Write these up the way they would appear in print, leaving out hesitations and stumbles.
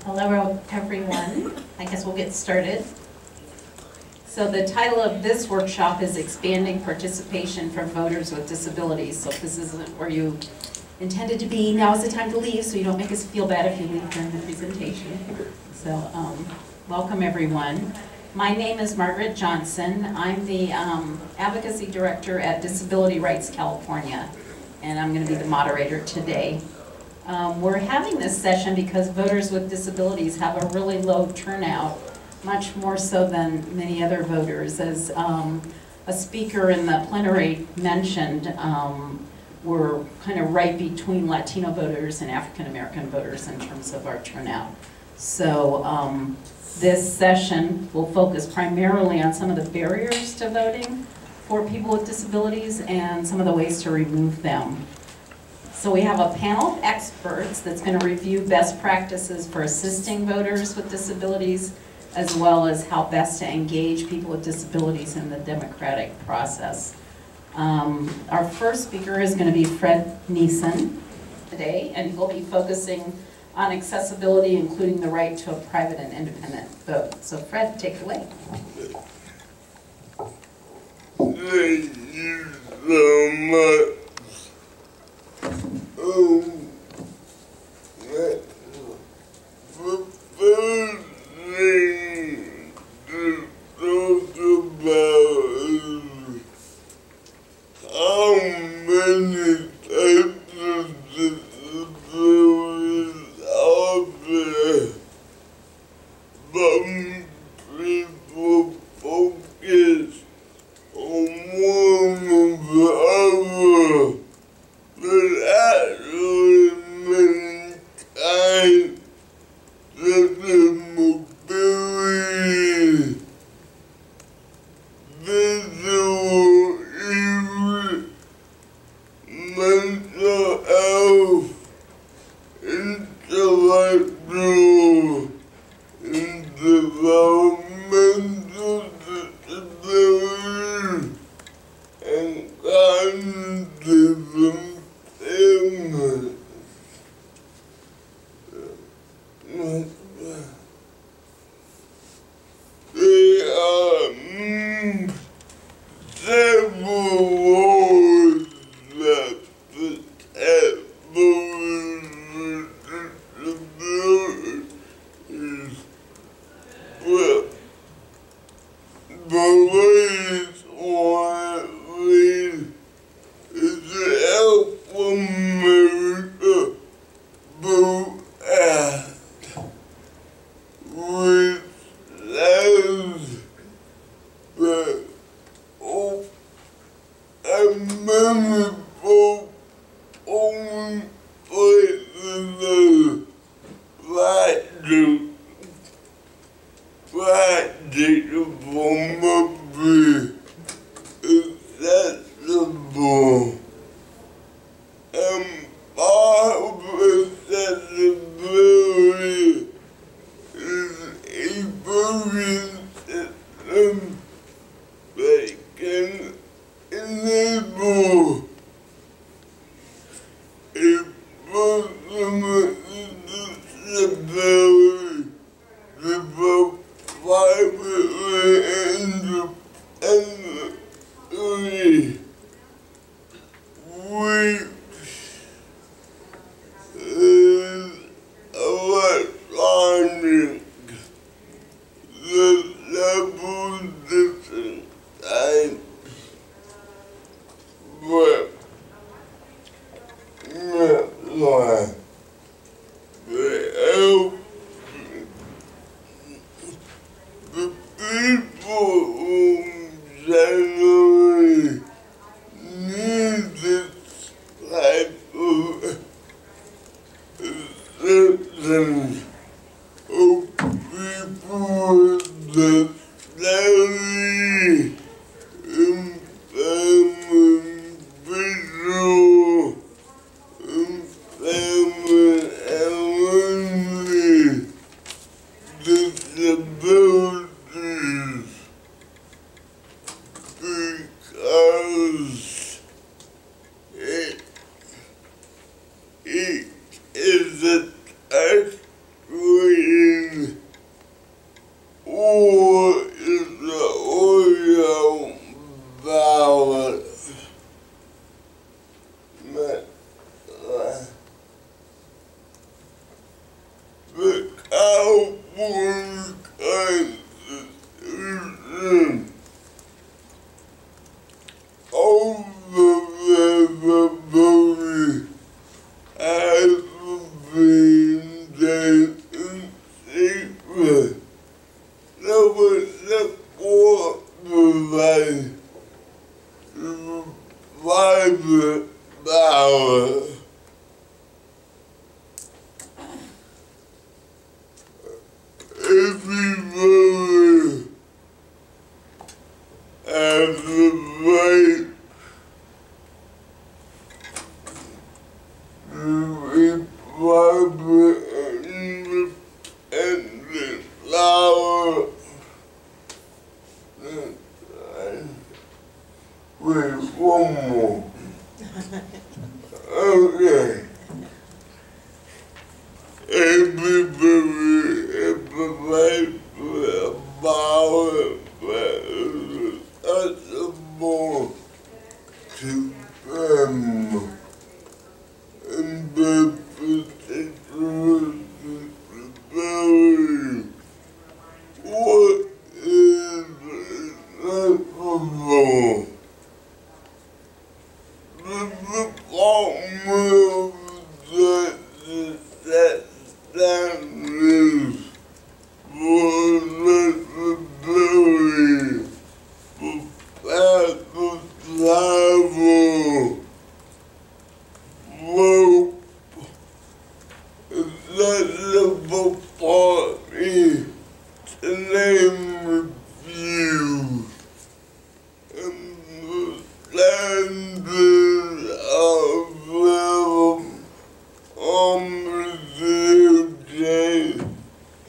Hello, everyone. I guess we'll get started. So the title of this workshop is Expanding Participation for Voters with Disabilities. So if this isn't where you intended to be, now is the time to leave, so you don't make us feel bad if you leave during the presentation. So welcome, everyone. My name is Margaret Johnson. I'm the Advocacy Director at Disability Rights California, and I'm going to be the moderator today. We're having this session because voters with disabilities have a really low turnout, much more so than many other voters. As a speaker in the plenary mentioned, we're kind of right between Latino voters and African American voters in terms of our turnout. So this session will focus primarily on some of the barriers to voting for people with disabilities and some of the ways to remove them. So we have a panel of experts that's going to review best practices for assisting voters with disabilities, as well as how best to engage people with disabilities in the democratic process. Our first speaker is going to be Fred Nisen today, and he'll be focusing on accessibility, including the right to a private and independent vote. So Fred, take it away. Thank you so much. The first thing to talk about is how many types of disabilities are there, but people focus on one or the other. But actually many times the mobility, visual, even mental health, intellectual, and developmental disabilities, and cognitive impairment. There are several laws that protect voters with disabilities, but the ways on at least is the Help America Vote Act, which says that many vote only places the practicable must be accessible. And part of accessibility is a voting system that can enable a person with disability to vote privately and independently, which is electronic. The level different types, but not like the help the people who generally need this type of assistance of people with disability, impairment, visual impairment, and learning disabilities, because it is a Constitution of the Disabilities has been secret. There was a court provided private power. Everybody has the right to be private and independent power. Wait, one more. Okay. Everybody has the right to power that is accessible to them in their particular disability. What is acceptable? The Department of Justice sets standards for accessibility for fast travel, rope, accessible parking, to name a few. And the standards are available on the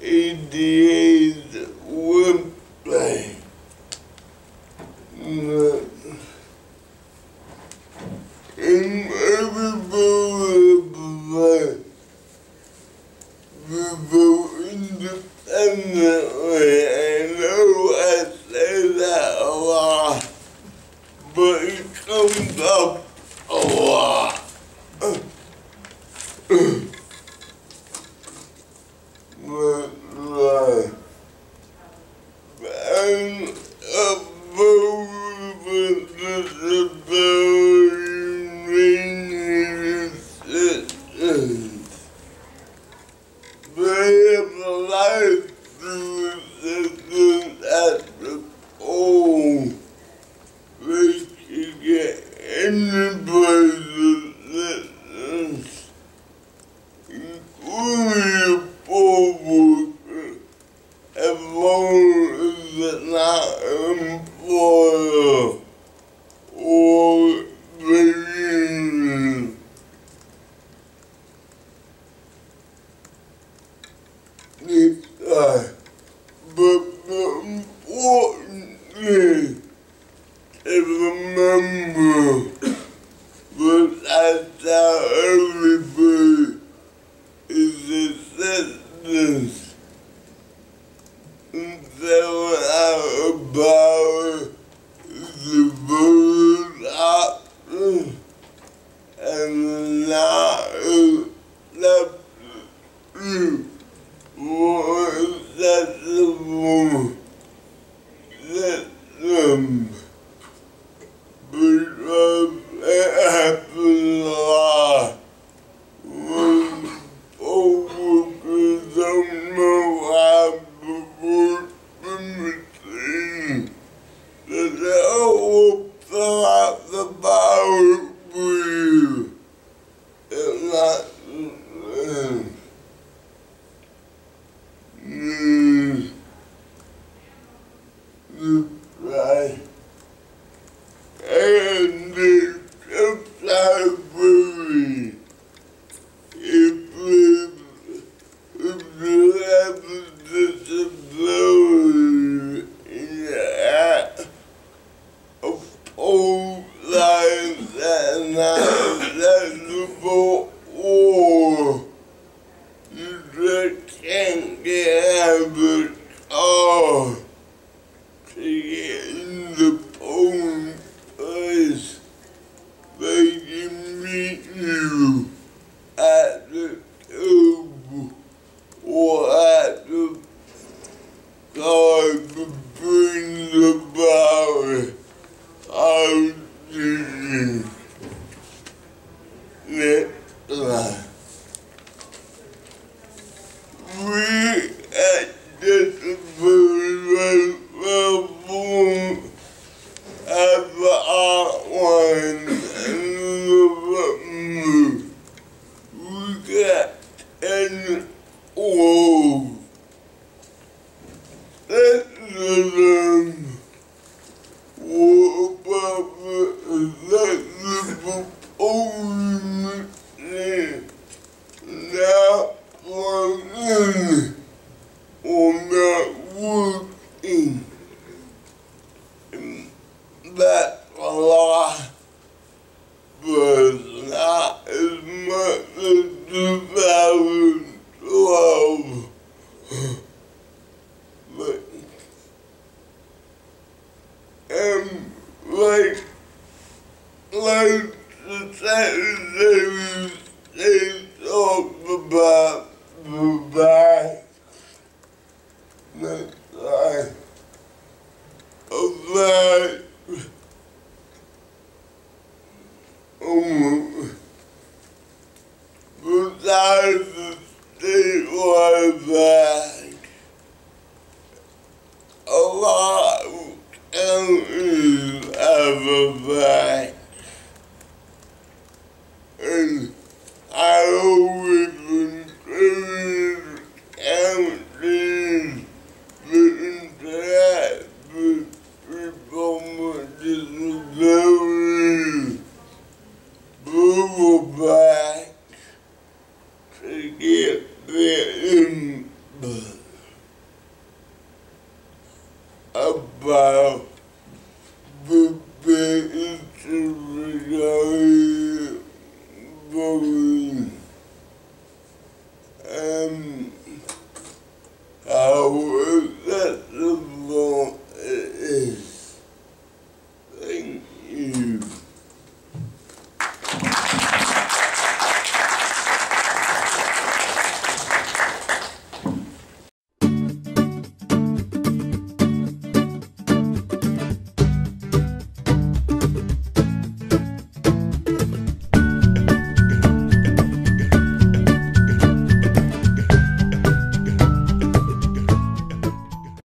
ADA's website. And everybody has to vote independently. I know I say that a lot, but it comes up a lot. Right. And a vote with disability citizens. They have a right to assistance at the poll. They can get anybody's assistance, including a poll worker, as long as it's not an employer or the union. But the important thing to remember that that's how everybody is acceptance. And so our power is the first option and not acceptance. More accessible system, because it happens a lot when poll workers don't know and whoa. That's the what about the proposal now one or not working? That's a lot, but not as much as 2012. But, like the secretary, they talked about the back, that's like a back, besides the statewide back, a lot of counties have a back. And I always encourage counties listen to that for people with disabilities, move back to get their input.